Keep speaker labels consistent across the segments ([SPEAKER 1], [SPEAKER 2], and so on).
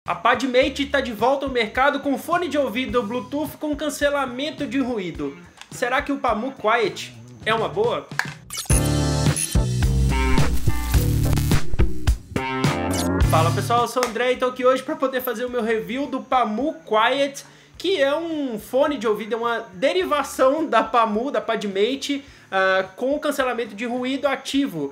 [SPEAKER 1] A Padmate está de volta ao mercado com fone de ouvido Bluetooth com cancelamento de ruído. Será que o Pamu Quiet é uma boa? Fala pessoal, eu sou o André e estou aqui hoje para poder fazer o meu review do Pamu Quiet, que é um fone de ouvido, é uma derivação da Pamu, da Padmate, com cancelamento de ruído ativo.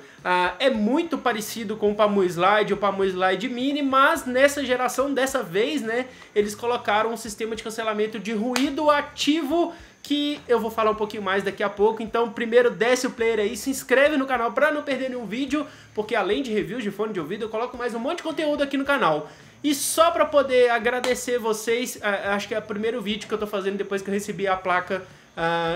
[SPEAKER 1] É muito parecido com o Pamu Slide, o Pamu Slide Mini, mas nessa geração, dessa vez, né, eles colocaram um sistema de cancelamento de ruído ativo que eu vou falar um pouquinho mais daqui a pouco. Então primeiro desce o player aí, se inscreve no canal para não perder nenhum vídeo, porque além de reviews de fone de ouvido, eu coloco mais um monte de conteúdo aqui no canal. E só para poder agradecer vocês, acho que é o primeiro vídeo que eu tô fazendo depois que eu recebi a placa,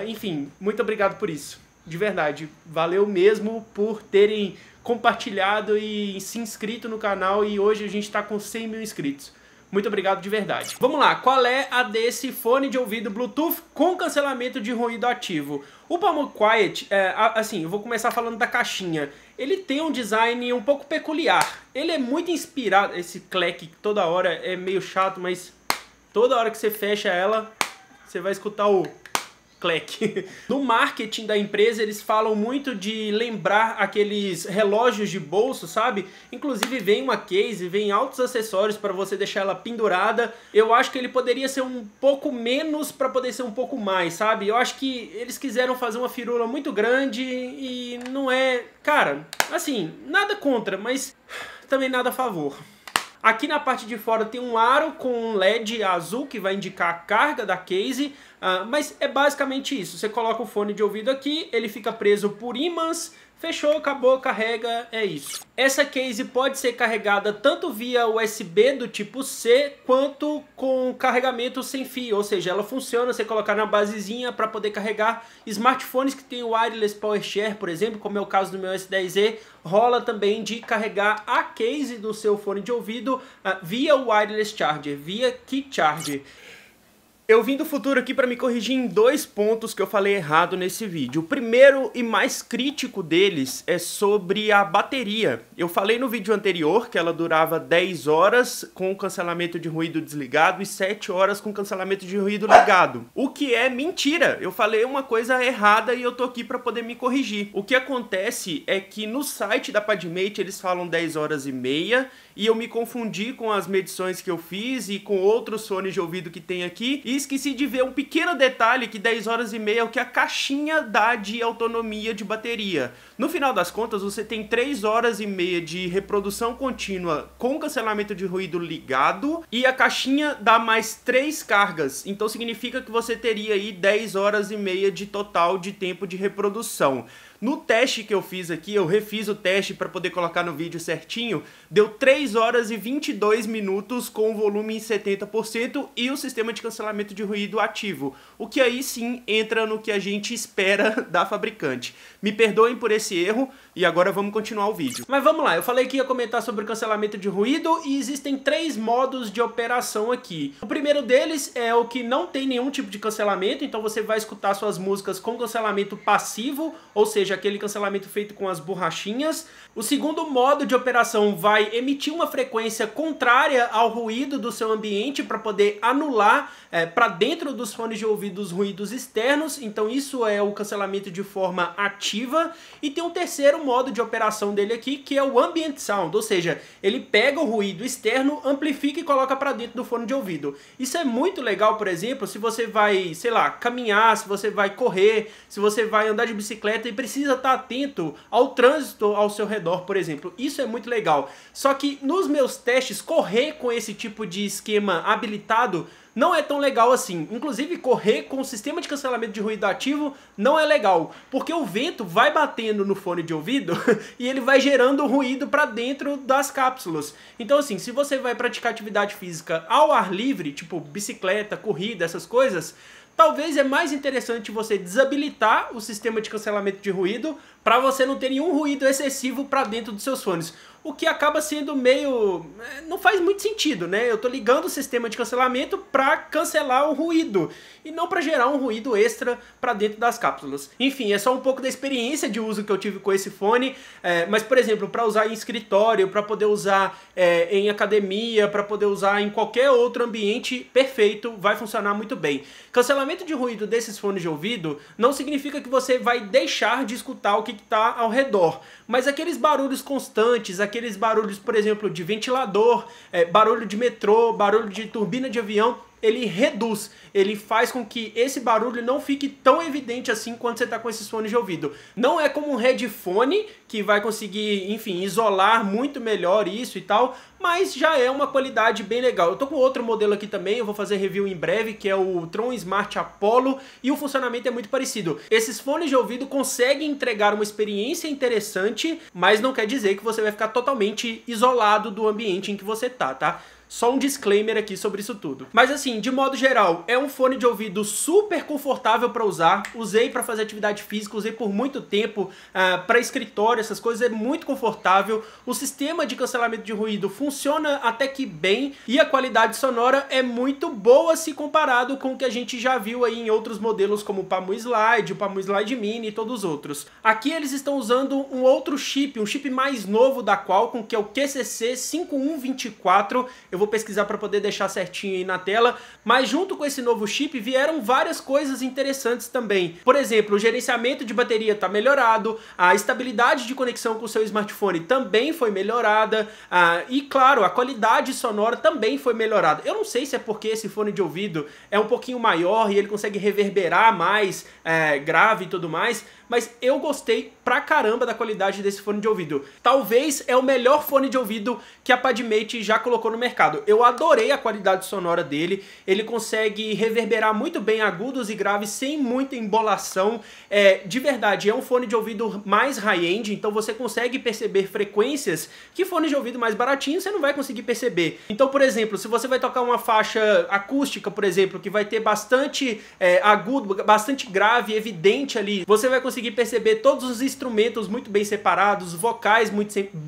[SPEAKER 1] enfim, muito obrigado por isso, de verdade, valeu mesmo por terem compartilhado e se inscrito no canal, e hoje a gente tá com 100 mil inscritos. Muito obrigado de verdade. Vamos lá, qual é a desse fone de ouvido Bluetooth com cancelamento de ruído ativo? O Pamu Quiet, assim, eu vou começar falando da caixinha. Ele tem um design um pouco peculiar. Ele é muito inspirado, esse clack toda hora é meio chato, mas toda hora que você fecha ela, você vai escutar o clack. No marketing da empresa eles falam muito de lembrar aqueles relógios de bolso, sabe? Inclusive vem uma case, vem altos acessórios para você deixar ela pendurada. Eu acho que ele poderia ser um pouco menos para poder ser um pouco mais, sabe? Eu acho que eles quiseram fazer uma firula muito grande e não é... Cara, assim, nada contra, mas também nada a favor. Aqui na parte de fora tem um aro com um LED azul que vai indicar a carga da case, mas é basicamente isso. Você coloca o fone de ouvido aqui, ele fica preso por ímãs, fechou, acabou, carrega, é isso. Essa case pode ser carregada tanto via USB do tipo C, quanto com carregamento sem fio, ou seja, ela funciona, você colocar na basezinha para poder carregar smartphones que tem o Wireless Power Share, por exemplo, como é o caso do meu S10e, rola também de carregar a case do seu fone de ouvido via Wireless Charger, via Qi Charger. Eu vim do futuro aqui para me corrigir em dois pontos que eu falei errado nesse vídeo. O primeiro e mais crítico deles é sobre a bateria. Eu falei no vídeo anterior que ela durava 10 horas com cancelamento de ruído desligado e 7 horas com cancelamento de ruído ligado. O que é mentira. Eu falei uma coisa errada e eu tô aqui para poder me corrigir. O que acontece é que no site da Padmate eles falam 10 horas e meia e eu me confundi com as medições que eu fiz e com outros fones de ouvido que tem aqui e esqueci de ver um pequeno detalhe que 10 horas e meia é o que a caixinha dá de autonomia de bateria. No final das contas, você tem 3 horas e meia de reprodução contínua com cancelamento de ruído ligado e a caixinha dá mais 3 cargas. Então significa que você teria aí 10 horas e meia de total de tempo de reprodução. No teste que eu fiz aqui, eu refiz o teste para poder colocar no vídeo certinho, deu 3 horas e 22 minutos com o volume em 70% e o sistema de cancelamento de ruído ativo, o que aí sim entra no que a gente espera da fabricante. Me perdoem por esse erro e agora vamos continuar o vídeo. Mas vamos lá, eu falei que ia comentar sobre o cancelamento de ruído e existem 3 modos de operação aqui. O primeiro deles é o que não tem nenhum tipo de cancelamento, então você vai escutar suas músicas com cancelamento passivo, ou seja, aquele cancelamento feito com as borrachinhas. O segundo modo de operação vai emitir uma frequência contrária ao ruído do seu ambiente para poder anular para dentro dos fones de ouvido os ruídos externos, então isso é o cancelamento de forma ativa. E tem um terceiro modo de operação dele aqui, que é o Ambient Sound, ou seja, ele pega o ruído externo, amplifica e coloca para dentro do fone de ouvido. Isso é muito legal, por exemplo, se você vai, sei lá, caminhar, se você vai correr, se você vai andar de bicicleta e precisa estar atento ao trânsito ao seu redor, por exemplo. Isso é muito legal. Só que nos meus testes, correr com esse tipo de esquema habilitado não é tão legal assim. Inclusive, correr com o sistema de cancelamento de ruído ativo não é legal, porque o vento vai batendo no fone de ouvido e ele vai gerando ruído para dentro das cápsulas. Então assim, se você vai praticar atividade física ao ar livre, tipo bicicleta, corrida, essas coisas, talvez é mais interessante você desabilitar o sistema de cancelamento de ruído para você não ter nenhum ruído excessivo para dentro dos seus fones. o que acaba sendo meio... não faz muito sentido, né? Eu tô ligando o sistema de cancelamento para cancelar o ruído e não para gerar um ruído extra para dentro das cápsulas. Enfim, é só um pouco da experiência de uso que eu tive com esse fone, mas, por exemplo, para usar em escritório, para poder usar em academia, para poder usar em qualquer outro ambiente, perfeito, vai funcionar muito bem. Cancelamento de ruído desses fones de ouvido não significa que você vai deixar de escutar o que está ao redor, mas aqueles barulhos constantes, aqueles barulhos, por exemplo, de ventilador, barulho de metrô, barulho de turbina de avião, ele reduz, ele faz com que esse barulho não fique tão evidente assim quando você está com esses fones de ouvido. Não é como um headphone que vai conseguir, enfim, isolar muito melhor isso e tal, mas já é uma qualidade bem legal. Eu tô com outro modelo aqui também, eu vou fazer review em breve, que é o Tron Smart Apollo, e o funcionamento é muito parecido. Esses fones de ouvido conseguem entregar uma experiência interessante, mas não quer dizer que você vai ficar totalmente isolado do ambiente em que você tá? Só um disclaimer aqui sobre isso tudo. Mas assim, de modo geral, é um fone de ouvido super confortável para usar. Usei para fazer atividade física, usei por muito tempo para escritório, essas coisas, é muito confortável. O sistema de cancelamento de ruído funciona até que bem e a qualidade sonora é muito boa se comparado com o que a gente já viu aí em outros modelos como o Pamu Slide, o Pamu Slide Mini e todos os outros. Aqui eles estão usando um outro chip, um chip mais novo da Qualcomm, que é o QCC 5124. Eu vou pesquisar para poder deixar certinho aí na tela, mas junto com esse novo chip vieram várias coisas interessantes também. Por exemplo, o gerenciamento de bateria está melhorado, a estabilidade de conexão com o seu smartphone também foi melhorada, e claro, a qualidade sonora também foi melhorada. Eu não sei se é porque esse fone de ouvido é um pouquinho maior e ele consegue reverberar mais grave e tudo mais, mas eu gostei pra caramba da qualidade desse fone de ouvido. Talvez é o melhor fone de ouvido que a Padmate já colocou no mercado. Eu adorei a qualidade sonora dele, ele consegue reverberar muito bem agudos e graves sem muita embolação. De verdade, é um fone de ouvido mais high-end, então você consegue perceber frequências que fone de ouvido mais baratinho você não vai conseguir perceber. Então, por exemplo, se você vai tocar uma faixa acústica, por exemplo, que vai ter bastante agudo, bastante grave, evidente ali, você vai conseguir perceber todos os instrumentos muito bem separados, vocais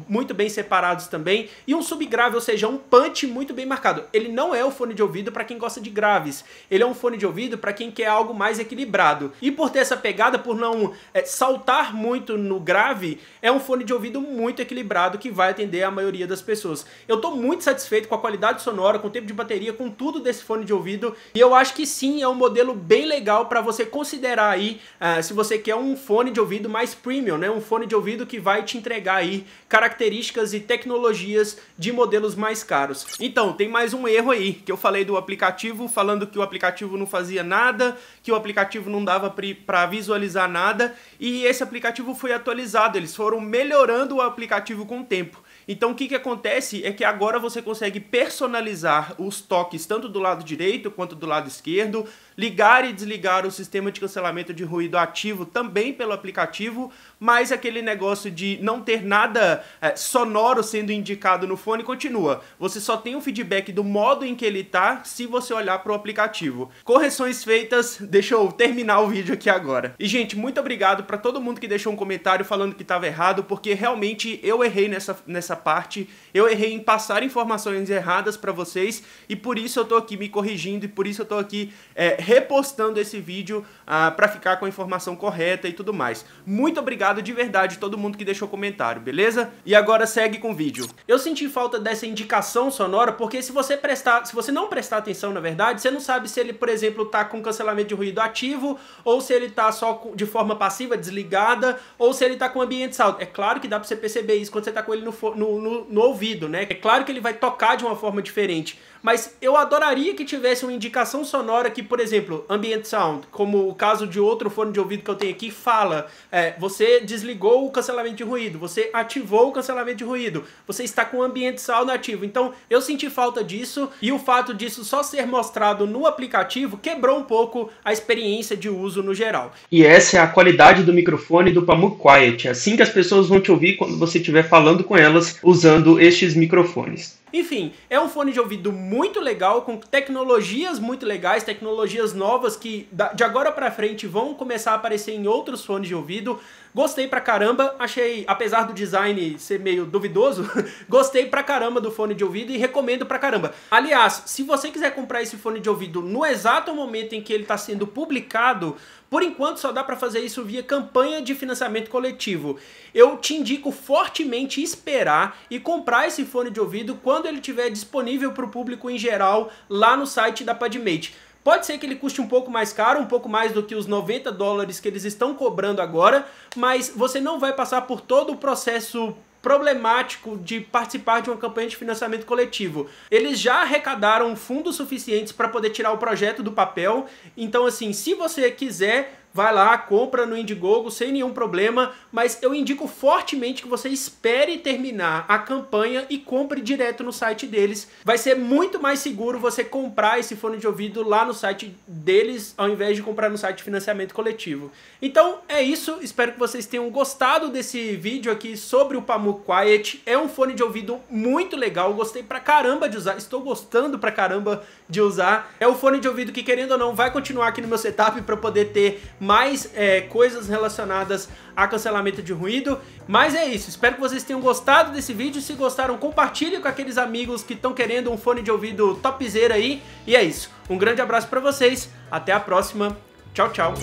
[SPEAKER 1] muito bem separados também, e um subgrave, ou seja, um punch muito bem marcado. Ele não é o fone de ouvido para quem gosta de graves, ele é um fone de ouvido para quem quer algo mais equilibrado. E por ter essa pegada, por não saltar muito no grave, é um fone de ouvido muito equilibrado que vai atender a maioria das pessoas. Eu tô muito satisfeito com a qualidade sonora, com o tempo de bateria, com tudo desse fone de ouvido, e eu acho que sim, é um modelo bem legal para você considerar aí, se você quer um fone de ouvido mais premium, né? Um fone de ouvido que vai te entregar aí características e tecnologias de modelos mais caros. Então, tem mais um erro aí, que eu falei do aplicativo, falando que o aplicativo não fazia nada, que o aplicativo não dava para visualizar nada, e esse aplicativo foi atualizado, eles foram melhorando o aplicativo com o tempo. Então o que acontece é que agora você consegue personalizar os toques tanto do lado direito quanto do lado esquerdo, ligar e desligar o sistema de cancelamento de ruído ativo também pelo aplicativo, mas aquele negócio de não ter nada sonoro sendo indicado no fone continua. Você só tem um feedback do modo em que ele tá se você olhar para o aplicativo. Correções feitas, deixa eu terminar o vídeo aqui agora. E gente, muito obrigado para todo mundo que deixou um comentário falando que estava errado, porque realmente eu errei nessa parte, eu errei em passar informações erradas para vocês, e por isso eu tô aqui me corrigindo, e por isso eu tô aqui repostando esse vídeo para ficar com a informação correta e tudo mais. Muito obrigado de verdade todo mundo que deixou comentário, beleza? E agora segue com o vídeo. Eu senti falta dessa indicação sonora porque se você não prestar atenção, na verdade, você não sabe se ele, por exemplo, tá com cancelamento de ruído ativo, ou se ele tá só de forma passiva, desligada, ou se ele tá com ambiente sound. É claro que dá pra você perceber isso quando você tá com ele no ouvido, né? É claro que ele vai tocar de uma forma diferente, mas eu adoraria que tivesse uma indicação sonora que, por exemplo, ambient sound, como o caso de outro fone de ouvido que eu tenho aqui, fala, você desligou o cancelamento de ruído, você ativou o cancelamento de ruído, você está com o ambient sound ativo. Então eu senti falta disso, e o fato disso só ser mostrado no aplicativo quebrou um pouco a experiência de uso no geral. E essa é a qualidade do microfone do Pamu Quiet, é assim que as pessoas vão te ouvir quando você estiver falando com elas usando estes microfones. Enfim, é um fone de ouvido muito legal, com tecnologias muito legais, tecnologias novas que de agora pra frente vão começar a aparecer em outros fones de ouvido. Gostei pra caramba, achei, apesar do design ser meio duvidoso, gostei pra caramba do fone de ouvido e recomendo pra caramba. Aliás, se você quiser comprar esse fone de ouvido no exato momento em que ele está sendo publicado, por enquanto só dá para fazer isso via campanha de financiamento coletivo. Eu te indico fortemente esperar e comprar esse fone de ouvido quando ele estiver disponível para o público em geral lá no site da Padmate. Pode ser que ele custe um pouco mais caro, um pouco mais do que os $90 que eles estão cobrando agora, mas você não vai passar por todo o processo problemático de participar de uma campanha de financiamento coletivo. Eles já arrecadaram fundos suficientes para poder tirar o projeto do papel, então assim, se você quiser, vai lá, compra no Indiegogo sem nenhum problema, mas eu indico fortemente que você espere terminar a campanha e compre direto no site deles. Vai ser muito mais seguro você comprar esse fone de ouvido lá no site deles, ao invés de comprar no site de financiamento coletivo. Então é isso, espero que vocês tenham gostado desse vídeo aqui sobre o Pamuk Quiet. É um fone de ouvido muito legal, gostei pra caramba de usar, estou gostando pra caramba de usar. É um fone de ouvido que, querendo ou não, vai continuar aqui no meu setup para poder ter mais coisas relacionadas a cancelamento de ruído. Mas é isso, espero que vocês tenham gostado desse vídeo. Se gostaram, compartilhe com aqueles amigos que estão querendo um fone de ouvido topzera aí. E é isso, um grande abraço para vocês, até a próxima, tchau, tchau.